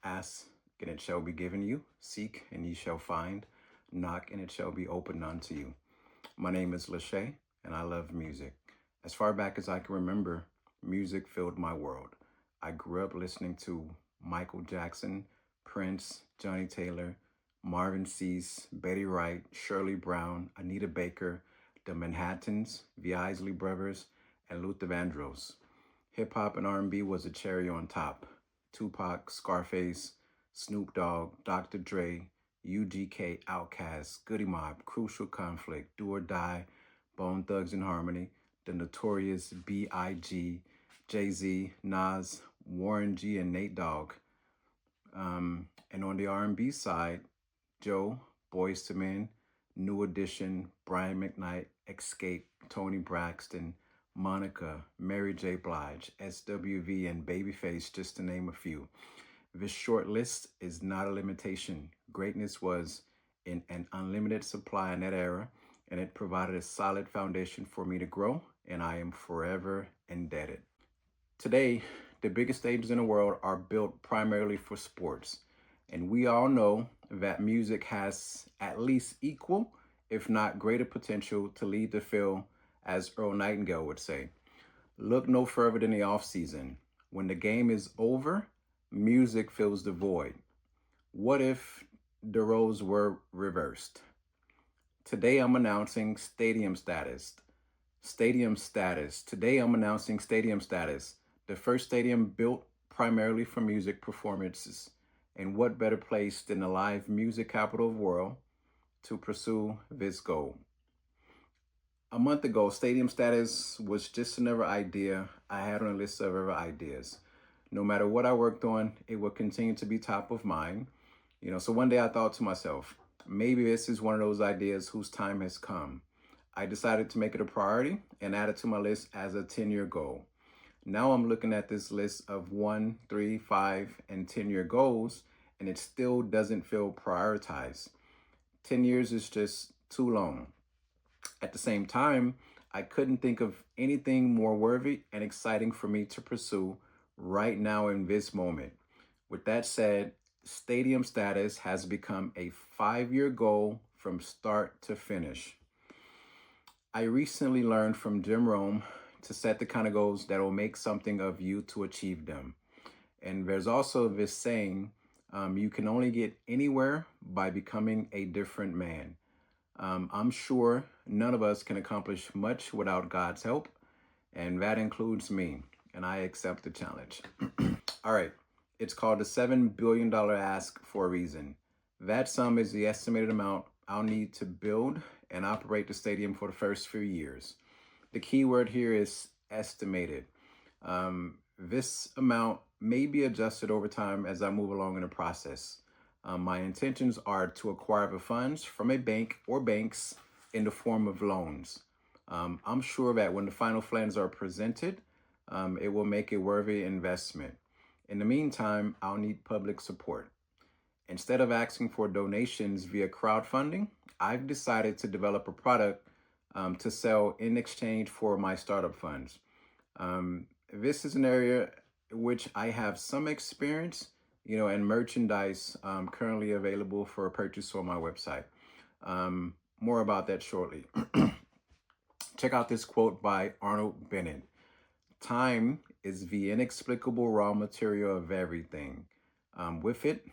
Ask, and it shall be given you. Seek, and ye shall find. Knock, and it shall be opened unto you. My name is Lachey, and I love music. As far back as I can remember, music filled my world. I grew up listening to Michael Jackson, Prince, Johnny Taylor, Marvin Cease, Betty Wright, Shirley Brown, Anita Baker, the Manhattans, the Isley Brothers, and Luther Vandross. Hip hop and R&B was a cherry on top. Tupac, Scarface, Snoop Dogg, Dr. Dre, UGK, Outkast, Goody Mob, Crucial Conflict, Do or Die, Bone Thugs and Harmony, The Notorious B.I.G., Jay-Z, Nas, Warren G, and Nate Dogg. And on the R&B side, Joe, Boyz II Men, New Edition, Brian McKnight, Escape, Tony Braxton, Monica, Mary J. Blige, SWV, and Babyface, just to name a few. This short list is not a limitation. Greatness was in an unlimited supply in that era, and it provided a solid foundation for me to grow, and I am forever indebted. Today, the biggest stages in the world are built primarily for sports, and we all know that music has at least equal, if not greater potential to lead the field, as Earl Nightingale would say. Look no further than the off season. When the game is over, music fills the void. What if the roles were reversed? Today I'm announcing stadium status. Stadium status. Today I'm announcing stadium status. The first stadium built primarily for music performances. And what better place than the live music capital of the world to pursue this goal? A month ago, stadium status was just another idea I had on a list of other ideas. No matter what I worked on, it would continue to be top of mind. So one day I thought to myself, maybe this is one of those ideas whose time has come. I decided to make it a priority and add it to my list as a 10-year goal. Now I'm looking at this list of 1, 3, 5, and 10-year goals, and it still doesn't feel prioritized. 10 years is just too long. At the same time, I couldn't think of anything more worthy and exciting for me to pursue right now in this moment. With that said, stadium status has become a 5-year goal from start to finish. I recently learned from Jim Rome to set the kind of goals that will make something of you to achieve them. And there's also this saying, you can only get anywhere by becoming a different man. I'm sure none of us can accomplish much without God's help, and that includes me, and I accept the challenge. All right, it's called the $7 billion ask for a reason. That sum is the estimated amount I'll need to build and operate the stadium for the first few years. The key word here is estimated. This amount may be adjusted over time as I move along in the process. My intentions are to acquire the funds from a bank or banks in the form of loans. I'm sure that when the final plans are presented, it will make a worthy investment. In the meantime, I'll need public support. Instead of asking for donations via crowdfunding, I've decided to develop a product to sell in exchange for my startup funds. This is an area in which I have some experience, and merchandise currently available for purchase on my website. More about that shortly. Check out this quote by Arnold Bennett. Time is the inexplicable raw material of everything. With it,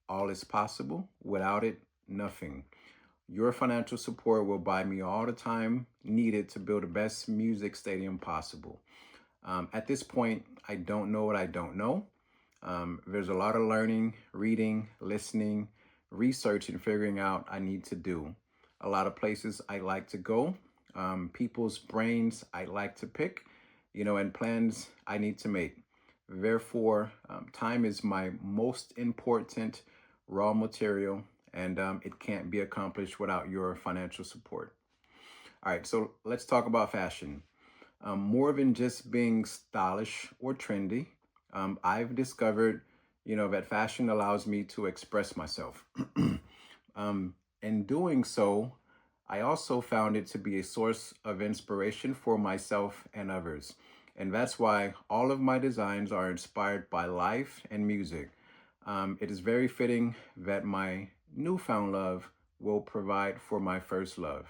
all is possible. Without it, nothing. Your financial support will buy me all the time needed to build the best music stadium possible. At this point, I don't know what I don't know. There's a lot of learning, reading, listening, research, and figuring out I need to do. A lot of places I like to go, people's brains I like to pick, and plans I need to make. Therefore, time is my most important raw material, and it can't be accomplished without your financial support. All right, so let's talk about fashion. More than just being stylish or trendy, I've discovered, that fashion allows me to express myself. In doing so, I also found it to be a source of inspiration for myself and others. And that's why all of my designs are inspired by life and music. It is very fitting that my newfound love will provide for my first love.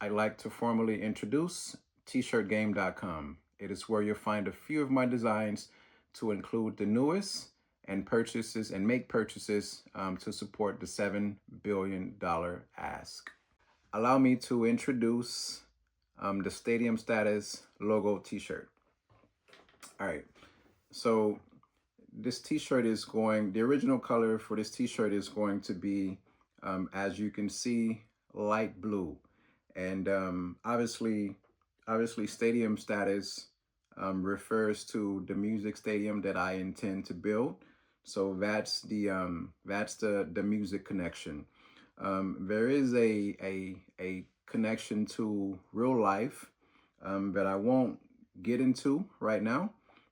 I'd like to formally introduce tshirtgame.com. It is where you'll find a few of my designs to include the newest and purchases and make purchases to support the $7 billion ask. Allow me to introduce the Stadium Status logo t-shirt. All right, so this t-shirt is the original color for this t-shirt is going to be, as you can see, light blue. And obviously Stadium Status refers to the music stadium that I intend to build. So that's the music connection. There is a connection to real life that I won't get into right now,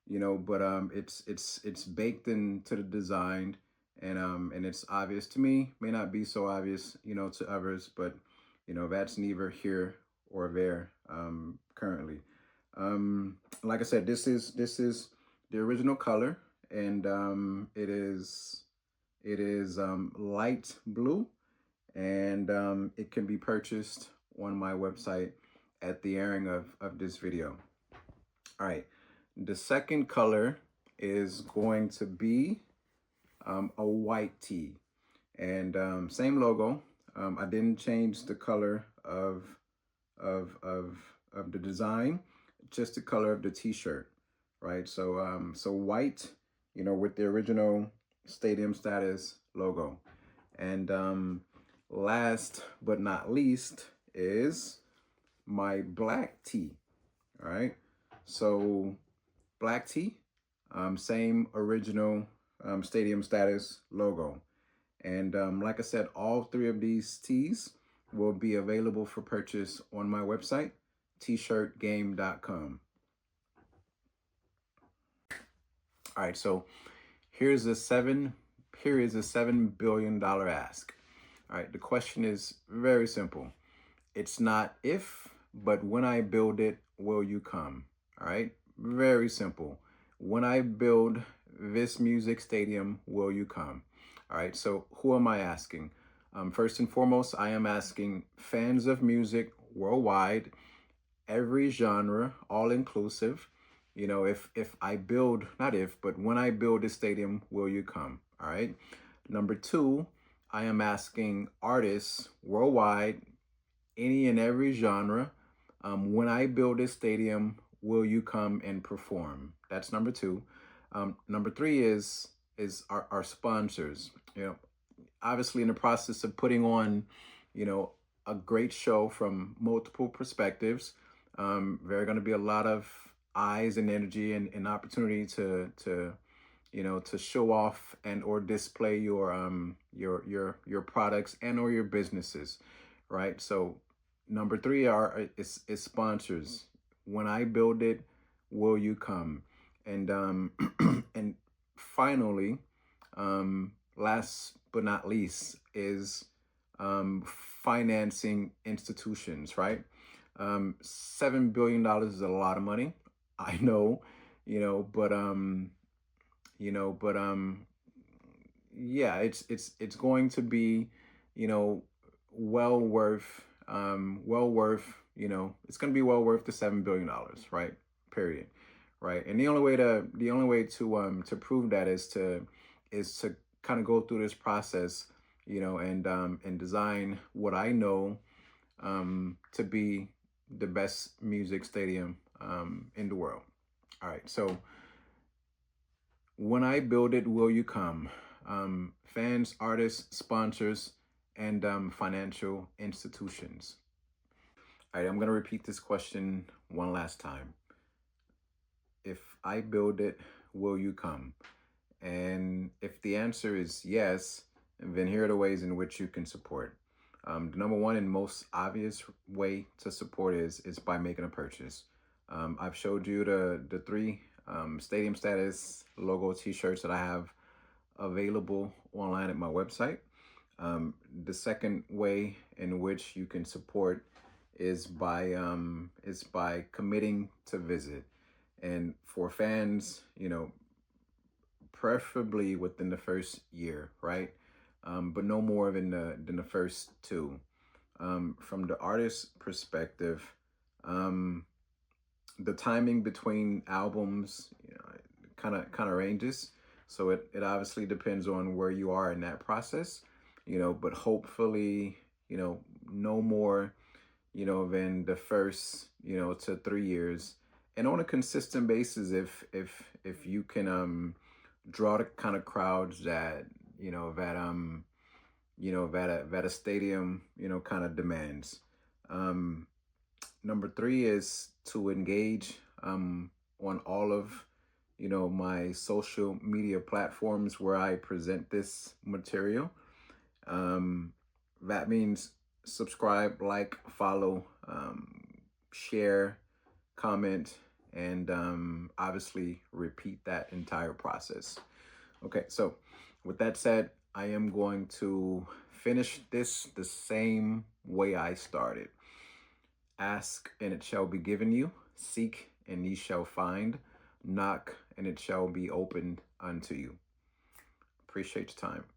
but it's baked into the design, and it's obvious to me. May not be so obvious, to others, but that's neither here or there currently. Like I said, this is the original color, and it is light blue, and it can be purchased on my website at the airing of this video. All right, the second color is going to be a white tee, and same logo. I didn't change the color of the design, just the color of the t-shirt, right? So so white, with the original Stadium Status logo. And last but not least is my black tee. All right, so black tee, same original Stadium Status logo. And like I said, all three of these tees will be available for purchase on my website, tshirtgame.com. All right, so here's a $7 billion ask. All right, the question is very simple. It's not if, but when I build it, will you come? All right, very simple. When I build this music stadium, will you come? All right, so who am I asking? First and foremost, I am asking fans of music worldwide, every genre, all inclusive. If I build, not if, but when I build a stadium, will you come? All right. Number two, I am asking artists worldwide, any and every genre. When I build a stadium, will you come and perform? That's number two. Number three is our sponsors. Obviously in the process of putting on, a great show from multiple perspectives. There are going to be a lot of eyes and energy and opportunity to show off and or display your products and or your businesses, right? So number three is sponsors. When I build it, will you come? And and finally, last but not least is financing institutions, right? $7 billion is a lot of money. I know, but yeah, it's going to be, well worth, it's going to be well worth the $7 billion, right? Period. Right. And the only way to prove that is to kind of go through this process, and design what I know to be the best music stadium in the world. All right. So when I build it, will you come? Fans, artists, sponsors, and financial institutions. All right. I'm going to repeat this question one last time. If I build it, will you come? And if the answer is yes, then here are the ways in which you can support. The number one and most obvious way to support is by making a purchase. I've showed you the three Stadium Status logo t-shirts that I have available online at my website. The second way in which you can support is by committing to visit. And for fans, preferably within the first year, right? But no more than the first two. From the artist's perspective, um, the timing between albums, kind of ranges. So it obviously depends on where you are in that process, but hopefully, no more, than the first, to 3 years. And on a consistent basis, if you can draw the kind of crowds that, that a stadium, kind of demands. Um, Number three is to engage on all of my social media platforms where I present this material. Um, that means subscribe, like, follow, share, comment, and obviously repeat that entire process. Okay, so with that said, I am going to finish this the same way I started. Ask and it shall be given you. Seek and ye shall find. Knock and it shall be opened unto you. Appreciate your time.